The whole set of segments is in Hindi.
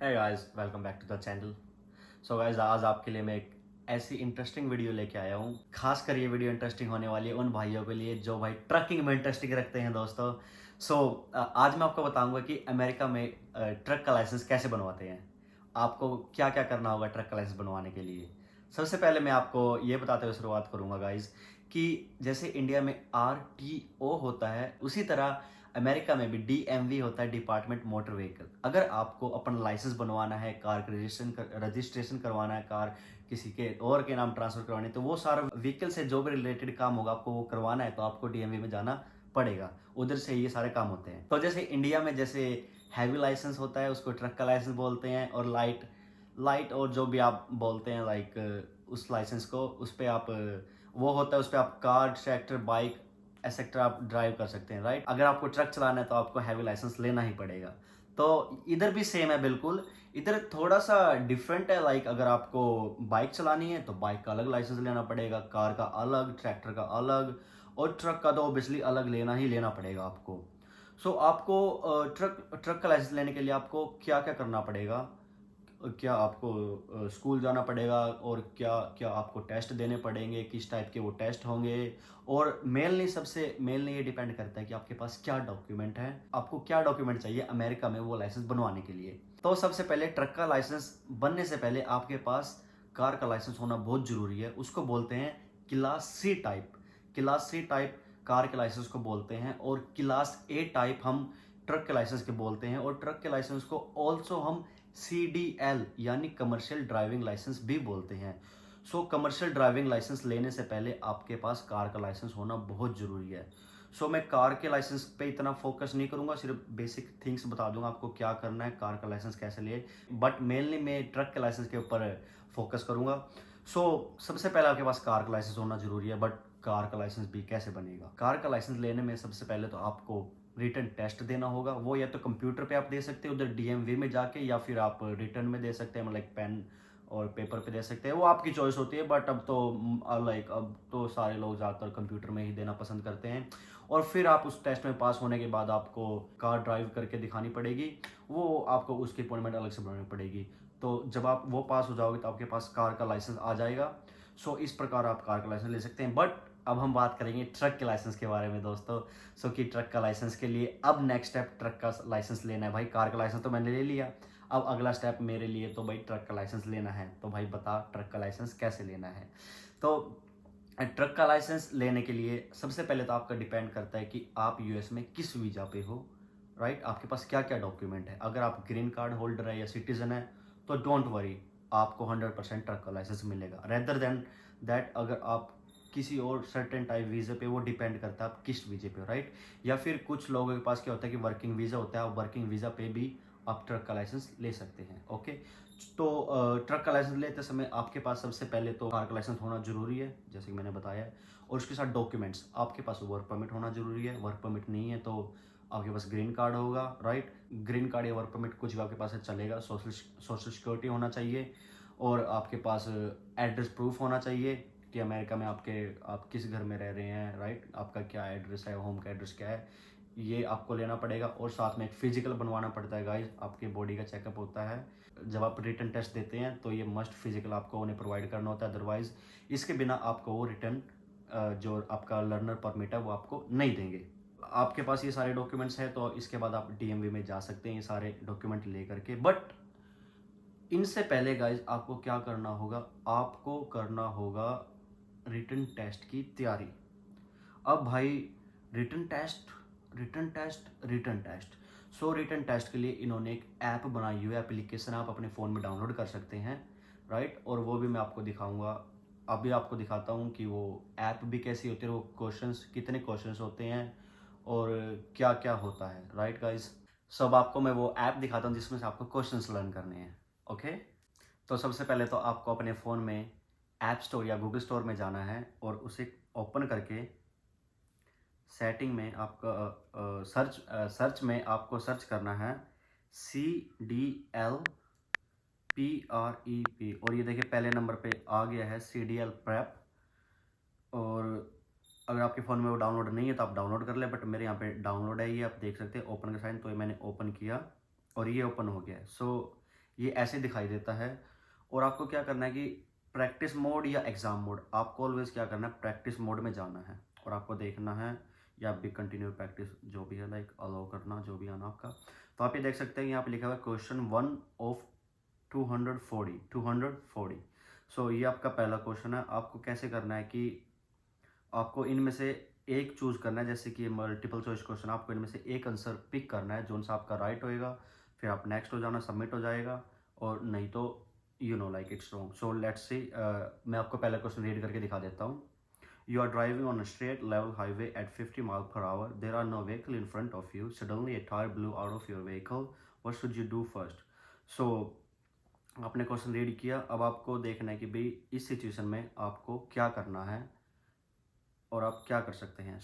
है guys, welcome back to the channel. So guys, आज आपके लिए मैं एक ऐसी इंटरेस्टिंग वीडियो लेके आया हूँ। खासकर ये वीडियो इंटरेस्टिंग होने वाली है उन भाइयों के लिए जो भाई ट्रकिंग में इंटरेस्टिंग रखते हैं दोस्तों। सो आज मैं आपको बताऊंगा कि अमेरिका में ट्रक का लाइसेंस कैसे बनवाते हैं। आपको क्या क्या करना होगा ट्रक का लाइसेंस बनवाने के लिए। सबसे पहले मैं आपको ये बताते हुए शुरुआत करूंगा गाइस कि जैसे इंडिया में RTO होता है, उसी तरह अमेरिका में भी DMV होता है, डिपार्टमेंट मोटर व्हीकल। अगर आपको अपना लाइसेंस बनवाना है, कार का रजिस्ट्रेशन करवाना है, कार किसी के और के नाम ट्रांसफर करवानी है, तो वो सारा व्हीकल से जो भी रिलेटेड काम होगा आपको वो करवाना है, तो आपको DMV में जाना पड़ेगा। उधर से ये सारे काम होते हैं। तो जैसे इंडिया में जैसे हैवी लाइसेंस होता है उसको ट्रक का लाइसेंस बोलते हैं, और लाइट लाइट और जो भी आप बोलते हैं उस लाइसेंस को, उस पर आप वो होता है, उस पर आप कार, ट्रैक्टर, बाइक एक्सेट्रा आप ड्राइव कर सकते हैं, राइट। अगर आपको ट्रक चलाना है तो आपको हैवी लाइसेंस लेना ही पड़ेगा। तो इधर भी सेम है बिल्कुल। इधर थोड़ा सा डिफरेंट है, अगर आपको बाइक चलानी है तो बाइक का अलग लाइसेंस लेना पड़ेगा, कार का अलग, ट्रैक्टर का अलग, और ट्रक का तो ऑब्वियसली अलग लेना ही लेना पड़ेगा आपको। सो आपको ट्रक ट्रक का लाइसेंस लेने के लिए आपको क्या क्या करना पड़ेगा। क्या आपको स्कूल जाना पड़ेगा, और क्या क्या आपको टेस्ट देने पड़ेंगे, किस टाइप के वो टेस्ट होंगे, और मेनली ये डिपेंड करता है कि आपके पास क्या डॉक्यूमेंट है, आपको क्या डॉक्यूमेंट चाहिए अमेरिका में वो लाइसेंस बनवाने के लिए। तो सबसे पहले ट्रक का लाइसेंस बनने से पहले आपके पास कार का लाइसेंस होना बहुत जरूरी है। उसको बोलते हैं क्लास C टाइप कार के लाइसेंस को बोलते हैं, और क्लास A टाइप हम ट्रक के लाइसेंस के बोलते हैं, और ट्रक के लाइसेंस को ऑल्सो हम CDL यानी कमर्शियल ड्राइविंग लाइसेंस भी बोलते हैं। सो कमर्शियल ड्राइविंग लाइसेंस लेने से पहले आपके पास कार का लाइसेंस होना बहुत ज़रूरी है। सो मैं कार के लाइसेंस पे इतना फोकस नहीं करूंगा, सिर्फ बेसिक थिंग्स बता दूंगा आपको क्या करना है, कार का लाइसेंस कैसे लिए, बट मेनली मैं ट्रक के लाइसेंस के ऊपर फोकस करूंगा। सो सबसे पहले आपके पास कार का लाइसेंस होना जरूरी है, बट कार का लाइसेंस भी कैसे बनेगा। कार का लाइसेंस लेने में सबसे पहले तो आपको रिटन टेस्ट देना होगा। वो या तो कंप्यूटर पे आप दे सकते हैं उधर DMV में जाके, या फिर आप रिटर्न में दे सकते हैं, मतलब पेन और पेपर पे दे सकते हैं, वो आपकी चॉइस होती है। बट अब तो सारे लोग ज़्यादातर कंप्यूटर में ही देना पसंद करते हैं। और फिर आप उस टेस्ट में पास होने के बाद आपको कार ड्राइव करके दिखानी पड़ेगी, वो आपको उसकी अपॉइंटमेंट अलग से बनानी पड़ेगी। तो जब आप वो पास हो जाओगे तो आपके पास कार का लाइसेंस आ जाएगा। सो इस प्रकार आप कार का लाइसेंस ले सकते हैं। बट अब हम बात करेंगे ट्रक के लाइसेंस के बारे में दोस्तों। सो कि ट्रक का लाइसेंस के लिए अब नेक्स्ट स्टेप ट्रक का लाइसेंस लेना है। भाई कार का लाइसेंस तो मैंने ले लिया, अब अगला स्टेप मेरे लिए तो भाई ट्रक का लाइसेंस लेना है। तो भाई बता ट्रक का लाइसेंस कैसे लेना है। तो ट्रक का लाइसेंस लेने के लिए सबसे पहले तो आपका डिपेंड करता है कि आप US में किस वीजा पे हो, राइट। आपके पास क्या क्या डॉक्यूमेंट है। अगर आप ग्रीन कार्ड होल्डर है या सिटीजन है तो डोंट वरी, आपको 100% ट्रक का लाइसेंस मिलेगा। रेदर देन दैट अगर आप किसी और सर्टेन टाइप वीज़े पे, वो डिपेंड करता है आप किस वीज़े पे हो, राइट। या फिर कुछ लोगों के पास क्या होता है कि वर्किंग वीज़ा होता है, वर्किंग वीज़ा पे भी आप ट्रक का लाइसेंस ले सकते हैं। ओके। तो ट्रक का लाइसेंस लेते समय आपके पास सबसे पहले तो कार का लाइसेंस होना जरूरी है, जैसे कि मैंने बताया है, और उसके साथ डॉक्यूमेंट्स। आपके पास वर्क परमिट होना जरूरी है। वर्क परमिट नहीं है तो आपके पास ग्रीन कार्ड होगा, राइट। ग्रीन कार्ड या वर्क परमिट कुछ भी आपके पास है चलेगा। सोशल सिक्योरिटी होना चाहिए, और आपके पास एड्रेस प्रूफ होना चाहिए कि अमेरिका में आप किस घर में रह रहे हैं, राइट। आपका क्या एड्रेस है, होम का एड्रेस क्या है, ये आपको लेना पड़ेगा। और साथ में एक फिजिकल बनवाना पड़ता है गाइस, आपके बॉडी का चेकअप होता है। जब आप रिटर्न टेस्ट देते हैं तो ये मस्ट फिजिकल आपको उन्हें प्रोवाइड करना होता है, अदरवाइज इसके बिना आपको वो रिटर्न जो आपका लर्नर परमिट है वो आपको नहीं देंगे। आपके पास ये सारे डॉक्यूमेंट्स हैं तो इसके बाद आप DMV में जा सकते हैं ये सारे डॉक्यूमेंट लेकर के। बट इनसे पहले गाइज आपको क्या करना होगा, आपको करना होगा रिटन टेस्ट की तैयारी। अब भाई written test written test written test so written test के लिए इन्होंने एक ऐप बनाई हुई है, एप्लीकेशन आप अपने फ़ोन में डाउनलोड कर सकते हैं, राइट। और वो भी मैं आपको दिखाऊंगा। अभी आपको दिखाता हूँ कि वो ऐप भी कैसी होती है, वो क्वेश्चंस कितने क्वेश्चंस होते हैं, और क्या क्या होता है, राइट गाइस। सब आपको मैं वो ऐप दिखाता हूँ जिसमें से आपको क्वेश्चंस लर्न करने हैं। ओके। तो सबसे पहले तो आपको अपने फ़ोन में ऐप स्टोर या गूगल स्टोर में जाना है, और उसे ओपन करके सेटिंग में आपका सर्च में आपको सर्च करना है CDL PREP, और ये देखिए पहले नंबर पे आ गया है CDL प्रेप। और अगर आपके फ़ोन में वो डाउनलोड नहीं है तो आप डाउनलोड कर ले, बट मेरे यहाँ पे डाउनलोड है, ये आप देख सकते हैं ओपन का साइन। तो ये मैंने ओपन किया और ये ओपन हो गया है। सो ये ऐसे दिखाई देता है। और आपको क्या करना है कि प्रैक्टिस मोड या एग्ज़ाम मोड, आपको ऑलवेज़ क्या करना है, प्रैक्टिस मोड में जाना है और आपको देखना है या भी कंटिन्यू प्रैक्टिस जो भी है, लाइक अलाउ करना जो भी आना आपका। तो आप ये देख सकते हैं यहाँ पे लिखा हुआ है क्वेश्चन 1 ऑफ 240। सो ये आपका पहला क्वेश्चन है। आपको कैसे करना है कि आपको इनमें से एक चूज़ करना है, जैसे कि मल्टीपल चॉइस क्वेश्चन, आपको इनमें से एक आंसर पिक करना है, जो सा आपका राइट होएगा, फिर आप नेक्स्ट हो जाना, सबमिट हो जाएगा, और नहीं तो like it's wrong. So let's see, मैं आपको पहला क्वेश्चन रीड करके दिखा देता हूँ। You are driving on a straight level highway at 50 miles per hour. There are no vehicle in front of you. Suddenly a tire blew out of your vehicle. What should you do first? So आपने क्वेश्चन रीड किया, अब आपको देखना है कि भाई इस सिचुएशन में आपको क्या करना है और आप क्या कर सकते हैं।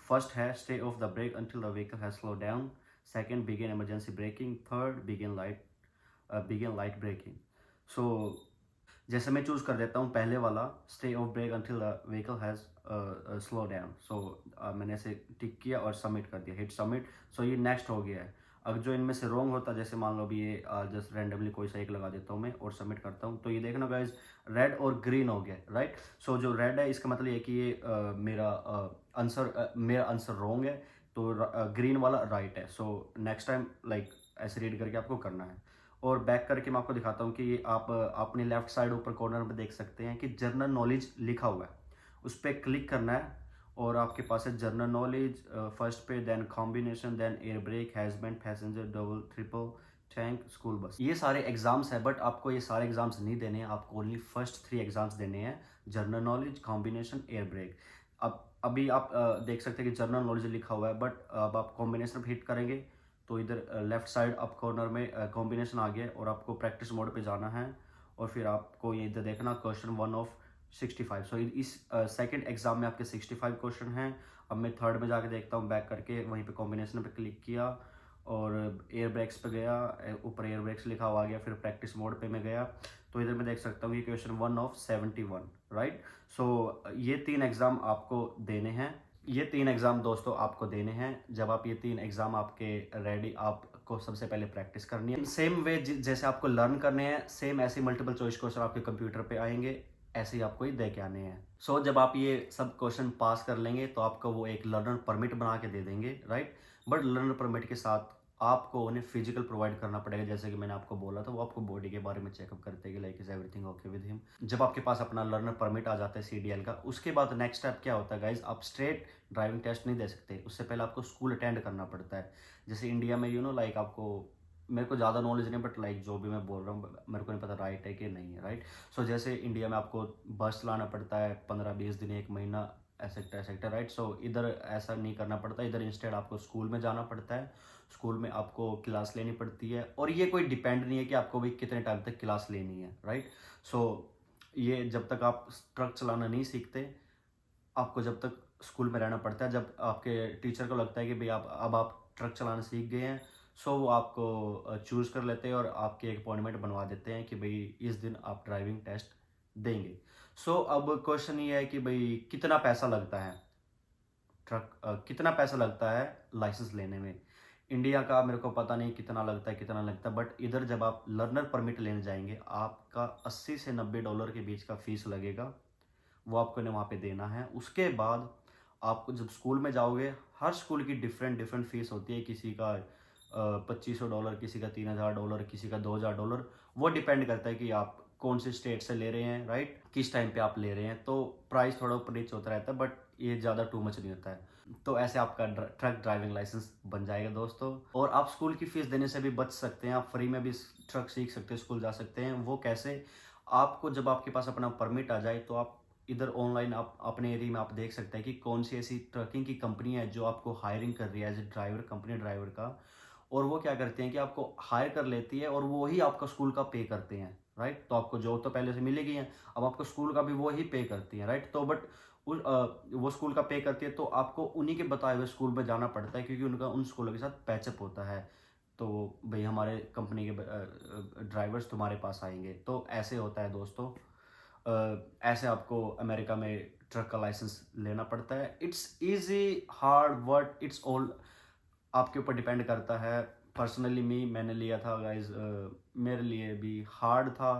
फर्स्ट है stay off the brake until the vehicle has slow down. Second begin emergency braking. Third begin light braking. So जैसे मैं चूज़ कर देता हूँ पहले वाला, stay off brake until the vehicle has slow down. So मैंने ऐसे टिक किया और सबमिट कर दिया, हिट सबमिट। सो ये नेक्स्ट हो गया है। अब जो इनमें से रॉन्ग होता, जैसे मान लो भी ये जस्ट रैंडमली कोई सा एक लगा देता हूँ मैं और सबमिट करता हूँ, तो ये देखना गाइज रेड और ग्रीन हो गया, राइट। सो जो रेड है इसका मतलब ये कि ये मेरा आंसर रॉन्ग है, तो ग्रीन वाला राइट है। सो नेक्स्ट टाइम लाइक ऐसे रीड करके आपको करना है। और बैक करके मैं आपको दिखाता हूँ कि ये आप अपने लेफ्ट साइड ऊपर कॉर्नर में देख सकते हैं कि जनरल नॉलेज लिखा हुआ है, उस पर क्लिक करना है और आपके पास है जनरल नॉलेज फर्स्ट पे, then combination, then air brake, hazmat, passenger, double, triple, tank, school bus. ये सारे एग्जाम्स है, बट आपको ये सारे एग्जाम्स नहीं देने हैं, आपको ओनली फर्स्ट 3 एग्जाम्स देने हैं, general knowledge, combination, air brake. अब अभी आप देख सकते हैं कि जनरल नॉलेज लिखा हुआ है, बट अब आप कॉम्बिनेशन पर हिट करेंगे तो इधर लेफ्ट साइड अप कॉर्नर में कॉम्बिनेशन आ गया और आपको प्रैक्टिस मोड पे जाना है और फिर आपको ये इधर देखना क्वेश्चन 1 ऑफ 65। सो इस सेकंड एग्जाम में आपके 65 क्वेश्चन हैं। अब मैं थर्ड में जाके देखता हूँ, बैक करके वहीं पे कॉम्बिनेशन पे क्लिक किया और एयर ब्रेक्स पे गया, ऊपर एयर ब्रेक्स लिखा हुआ आ गया, फिर प्रैक्टिस मोड पे मैं गया, तो इधर मैं देख सकता हूँ ये क्वेश्चन 1 ऑफ 71, राइट। सो ये 3 एग्जाम आपको देने हैं। ये 3 एग्ज़ाम दोस्तों आपको देने हैं। जब आप ये 3 एग्ज़ाम आपके रेडी, आपको सबसे पहले प्रैक्टिस करनी है। सेम वे जैसे आपको लर्न करने हैं, सेम ऐसे मल्टीपल चॉइस क्वेश्चन आपके कंप्यूटर पे आएंगे, ऐसे ही आपको ही दे के आने हैं। सो जब आप ये सब क्वेश्चन पास कर लेंगे तो आपको वो एक लर्नर परमिट बना के दे देंगे, राइट। बट लर्नर परमिट के साथ आपको उन्हें फिजिकल प्रोवाइड करना पड़ेगा, जैसे कि मैंने आपको बोला था, वो आपको बॉडी के बारे में चेकअप करते हैं कि like is everything okay with him. जब आपके पास अपना लर्नर परमिट आ जाता है CDL का, उसके बाद नेक्स्ट स्टेप क्या होता है गाइज, आप स्ट्रेट ड्राइविंग टेस्ट नहीं दे सकते, उससे पहले आपको स्कूल अटेंड करना पड़ता है। जैसे इंडिया में लाइक आपको, मेरे को ज़्यादा नॉलेज नहीं, बट लाइक जो भी मैं बोल रहा हूँ मेरे को नहीं पता राइट है कि नहीं है, राइट। सो जैसे इंडिया में आपको बस चलाना पड़ता है 15-20 दिन, 1 महीना, ऐसे राइट। सो इधर ऐसा नहीं करना पड़ता, इधर इंस्टेड आपको स्कूल में जाना पड़ता है, स्कूल में आपको क्लास लेनी पड़ती है, और ये कोई डिपेंड नहीं है कि आपको भी कितने टाइम तक क्लास लेनी है, राइट। सो ये जब तक आप ट्रक चलाना नहीं सीखते, आपको जब तक स्कूल में रहना पड़ता है। जब आपके टीचर को लगता है कि भाई आप ट्रक चलाना सीख गए हैं, सो वो आपको चूज़ कर लेते हैं और आपकी एक अपॉइंटमेंट बनवा देते हैं कि भाई इस दिन आप ड्राइविंग टेस्ट देंगे। सो अब क्वेश्चन ये है कि भाई कितना पैसा लगता है कितना पैसा लगता है लाइसेंस लेने में। इंडिया का मेरे को पता नहीं कितना लगता है, बट इधर जब आप लर्नर परमिट लेने जाएंगे, आपका 80 से $90 के बीच का फीस लगेगा, वो आपको ने वहाँ पे देना है। उसके बाद आपको जब स्कूल में जाओगे, हर स्कूल की डिफरेंट फीस होती है, किसी का $2500, किसी का $3000, किसी का $2000, वो डिपेंड करता है कि आप कौन से स्टेट से ले रहे हैं, राइट, किस टाइम पे आप ले रहे हैं। तो प्राइस थोड़ा ऊपर नीचे होता रहता है, बट ये ज़्यादा टू मच नहीं होता है। तो ऐसे आपका ट्रक ड्राइविंग लाइसेंस बन जाएगा दोस्तों। और आप स्कूल की फीस देने से भी बच सकते हैं, आप फ्री में भी ट्रक सीख सकते हैं, स्कूल जा सकते हैं। वो कैसे, आपको जब आपके पास अपना परमिट आ जाए तो आप इधर ऑनलाइन आप अपने एरिया में आप देख सकते हैं कि कौन सी ऐसी ट्रकिंग की कंपनी है जो आपको हायरिंग कर रही है as a driver, company driver का। और वो क्या करते हैं कि आपको हायर कर लेती है और वो ही आपका स्कूल का पे करते हैं, राइट। तो आपको जॉब तो पहले से मिलेगी है, अब आपको स्कूल का भी वो ही पे करती है, राइट। तो बट वो स्कूल का पे करती है, तो आपको उन्हीं के बताए हुए स्कूल में जाना पड़ता है, क्योंकि उनका उन स्कूलों के साथ पैचअप होता है। तो भाई हमारे कंपनी के ड्राइवर्स तुम्हारे पास आएंगे, तो ऐसे होता है दोस्तों। ऐसे आपको अमेरिका में ट्रक का लाइसेंस लेना पड़ता है। It's easy, hard work, it's all आपके ऊपर डिपेंड करता है। पर्सनली मैंने लिया था गाइज मेरे लिए भी हार्ड था।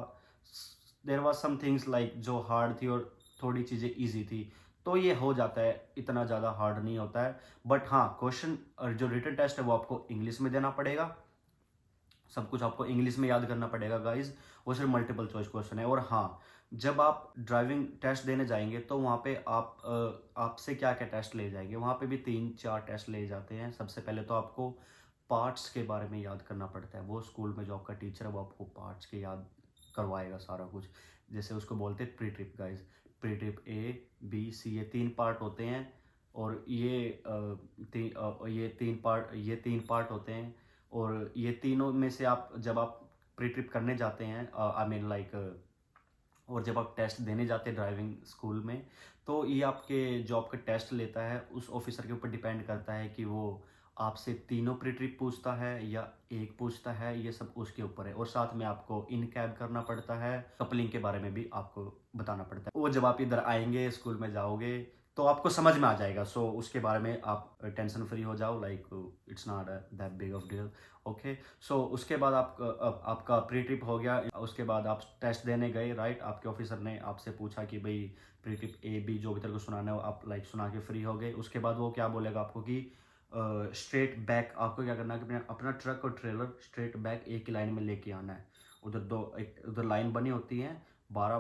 There was some things like जो हार्ड थी और थोड़ी चीज़ें इजी थी, तो ये हो जाता है, इतना ज़्यादा हार्ड नहीं होता है। बट हाँ, क्वेश्चन और जो रिटन टेस्ट है वो आपको इंग्लिश में देना पड़ेगा, सब कुछ आपको इंग्लिश में याद करना पड़ेगा गाइज। वो सिर्फ मल्टीपल चॉइस क्वेश्चन है। और हाँ, जब आप ड्राइविंग टेस्ट देने जाएंगे तो वहाँ पे आप आपसे क्या क्या टेस्ट ले जाएंगे, वहाँ पे भी 3-4 टेस्ट ले जाते हैं। सबसे पहले तो आपको पार्ट्स के बारे में याद करना पड़ता है। वो स्कूल में जो आपका टीचर है वो आपको पार्ट्स के याद करवाएगा सारा कुछ। जैसे उसको बोलते हैं pre trip guys. Pre trip A, B, C, ये 3 पार्ट होते हैं। और ये तीन पार्ट होते हैं। और ये तीनों में से आप जब आप प्री ट्रिप करने जाते हैं, आई मीन लाइक, और जब आप टेस्ट देने जाते हैं ड्राइविंग स्कूल में, तो ये आपके जो आपका टेस्ट लेता है उस ऑफिसर के ऊपर डिपेंड करता है कि वो आपसे तीनों प्री ट्रिप पूछता है या एक पूछता है, ये सब उसके ऊपर है। और साथ में आपको इन कैब करना पड़ता है, कपलिंग के बारे में भी आपको बताना पड़ता है। वो जब आप इधर आएंगे, स्कूल में जाओगे, तो आपको समझ में आ जाएगा। सो उसके बारे में आप टेंशन फ्री हो जाओ, like it's not that big of deal. Okay, so उसके बाद आपका प्री ट्रिप हो गया। उसके बाद आप टेस्ट देने गए, राइट। आपके ऑफिसर ने आपसे पूछा कि भाई प्री ट्रिप A, B जो भी तेरे को सुनाना है वो आप लाइक सुना के फ्री हो गए। उसके बाद वो क्या बोलेगा आपको कि स्ट्रेट बैक आपको क्या करना है कि अपना ट्रक और ट्रेलर स्ट्रेट बैक एक ही लाइन में लेके आना है। उधर लाइन बनी होती है 12,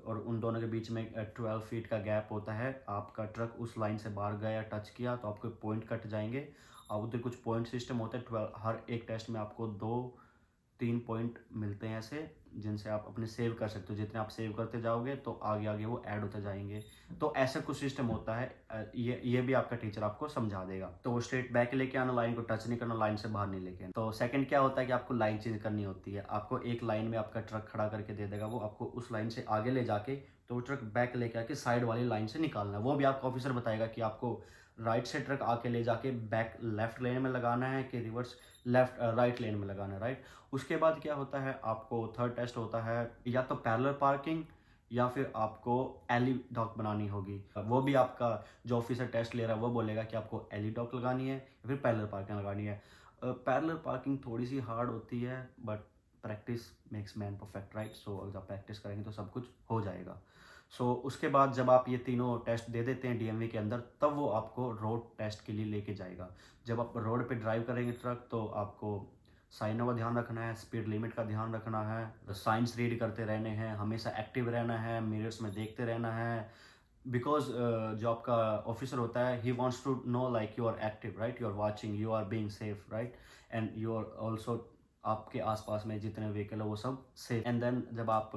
और उन दोनों के बीच में 12 फीट का गैप होता है। आपका ट्रक उस लाइन से बाहर गया, टच किया, तो आपके पॉइंट कट जाएंगे। अब उधर कुछ पॉइंट सिस्टम होता है। 12 हर एक टेस्ट में आपको 2-3 पॉइंट मिलते हैं ऐसे, जिनसे आप अपने सेव कर सकते हो। जितने आप सेव करते जाओगे तो आगे आगे वो ऐड होते जाएंगे। तो ऐसा कुछ सिस्टम होता है। ये भी आपका टीचर आपको समझा देगा। तो वो स्ट्रेट बैक लेके आना, लाइन को टच नहीं करना, लाइन से बाहर नहीं लेके आना। तो सेकंड क्या होता है कि आपको लाइन चेंज करनी होती है। आपको एक लाइन में आपका ट्रक खड़ा करके दे देगा, वो आपको उस लाइन से आगे ले जाके तो वो ट्रक बैक लेके आके साइड वाली लाइन से निकालना है। वो भी आपका ऑफिसर बताएगा कि आपको राइट से ट्रक आके ले जाके बैक लेफ्ट लेन में लगाना है कि रिवर्स लेफ्ट राइट लेन में लगाना है, राइट। उसके बाद क्या होता है, आपको थर्ड टेस्ट होता है या तो पैरेलल पार्किंग या फिर आपको एली डॉक बनानी होगी। वो भी आपका जो ऑफिसर टेस्ट ले रहा है वो बोलेगा कि आपको एली डॉक लगानी है या फिर पैरेलल पार्किंग लगानी है। पैरेलल पार्किंग थोड़ी सी हार्ड होती है, but practice makes man perfect, right. So अगर आप प्रैक्टिस करेंगे तो सब कुछ हो जाएगा। सो उसके बाद जब आप ये तीनों टेस्ट दे देते हैं DMV के अंदर, तब वो आपको रोड टेस्ट के लिए लेके जाएगा। जब आप रोड पे ड्राइव करेंगे ट्रक, तो आपको साइनों का ध्यान रखना है, स्पीड लिमिट का ध्यान रखना है, साइंस रीड करते रहने हैं, हमेशा एक्टिव रहना है, मिरर्स में देखते रहना है। बिकॉज जो आपका ऑफिसर होता है, he wants to know like you are active, right, you are watching, you are being safe, right, and you are also आपके आसपास में जितने व्हीकल है वो सब सेफ। एंड देन जब आप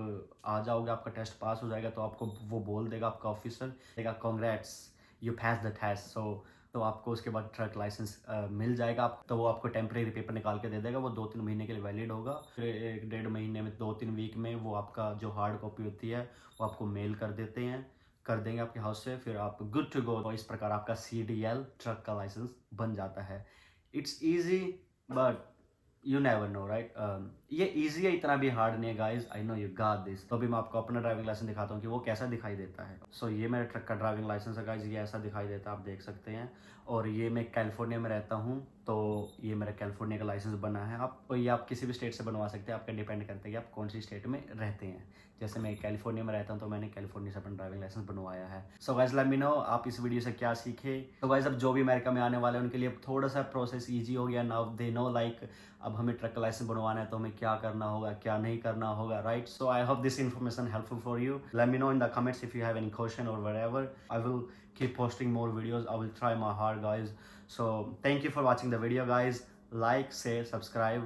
आ जाओगे, आपका टेस्ट पास हो जाएगा, तो आपको वो बोल देगा, आपका ऑफिसर देगा congrats, you pass the test. So तो आपको उसके बाद ट्रक लाइसेंस मिल जाएगा। आप तो वो आपको टेम्परेरी पेपर निकाल के दे देगा। वो 2-3 महीने के लिए वैलिड होगा। फिर 1-1.5 महीने में, 2-3 वीक में वो आपका जो हार्ड कॉपी होती है वो आपको मेल कर देंगे आपके हाउस से। फिर आप गुड टू गो। तो इस प्रकार आपका CDL ट्रक का लाइसेंस बन जाता है। It's easy, but you never know, right. ये इजी है, इतना भी हार्ड नहीं है guys. I know you got this. तो अभी मैं आपको अपना ड्राइविंग लाइसेंस दिखाता हूँ कि वो कैसा दिखाई देता है। सो ये मेरे ट्रक का ड्राइविंग लाइसेंस है गाइज। ये ऐसा दिखाई देता है, आप देख सकते हैं। और ये मैं कैलिफोर्निया में रहता हूँ, तो ये मेरा कैलिफोर्निया का लाइसेंस बना है। ये आप किसी भी स्टेट से बनवा सकते हैं, आपका डिपेंड करता है कि आप कौन सी स्टेट में रहते हैं। जैसे मैं कैलिफोर्निया में रहता हूँ, तो मैंने कैलिफोर्निया से अपना ड्राइविंग लाइसेंस बनवाया है। So guys let me no आप इस वीडियो से क्या सीखे। तो गाइज अब जो भी अमेरिका में आने वाले हैं उनके लिए थोड़ा सा प्रोसेस ईजी हो गया। नाउ दे नो लाइक अब हमें ट्रक का लाइसेंस बनवाना है तो हमें क्या करना होगा, क्या नहीं करना होगा, right. So I hope this information helpful for you. Let me know in the comments if you have any question और whatever. I will keep posting more videos. I will try my hard guys. So thank you for watching the video guys. Like, share, subscribe.